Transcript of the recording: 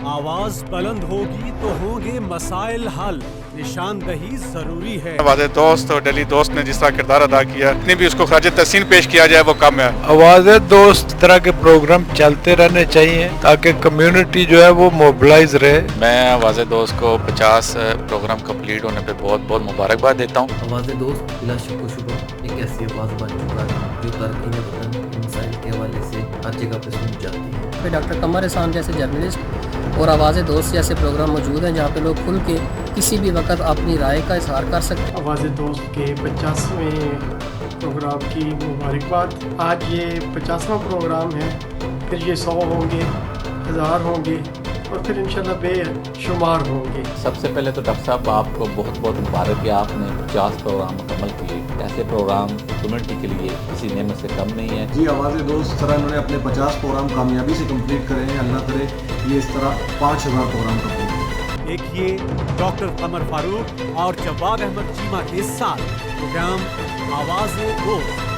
आवाज बुलंद होगी तो होंगे मसाइल हल, निशानदही जरूरी है। आवाज़ दोस्त और डेली दोस्त ने जिस तरह किरदार अदा किया, इतनी भी उसको खराज तहसीन पेश किया जाए वो कम है। आवाज़ दोस्त तरह के प्रोग्राम चलते रहने चाहिए ताकि कम्युनिटी जो है वो मोबिलाइज रहे। मैं आवाज़ दोस्त को 50 प्रोग्राम कंप्लीट होने पे बहुत बहुत मुबारकबाद देता हूँ। आवाज़ दोस्त बिला शक व शुबा एक ऐसी आवाज़ बन चुका है जो तरक्की वतन मसाइल के हवाले से हर जगह पर सुनी जाती है। पे डॉक्टर कमर एहसान जैसे जर्नलिस्ट और आवाज़ दोस्त जैसे प्रोग्राम मौजूद हैं जहाँ पे लोग खुल के किसी भी वक्त अपनी राय का इजहार कर सकते हैं। आवाज़ दोस्त के 50वें प्रोग्राम की मुबारकबाद। आज ये 50वां प्रोग्राम है, फिर ये 100 होंगे, 1000 होंगे और फिर इंशाल्लाह बेशुमार होंगे। सबसे पहले तो डॉक्टर साहब आपको बहुत बहुत मुबारक कि आपने 50 प्रोग्राम मुकम्मल किए। ऐसे प्रोग्राम कम्युनिटी के लिए किसी नेमत से कम नहीं है। जी आवाज़ दोस्त तरह इन्होंने अपने 50 प्रोग्राम कामयाबी से कंप्लीट करे हैं। अल्लाह करे ये इस तरह 5000 प्रोग्राम कंप्लीट करें। देखिए डॉक्टर कमर फारूक और जवाद अहमद चीमा के साथ प्रोग्राम आवाज़ दोस्त।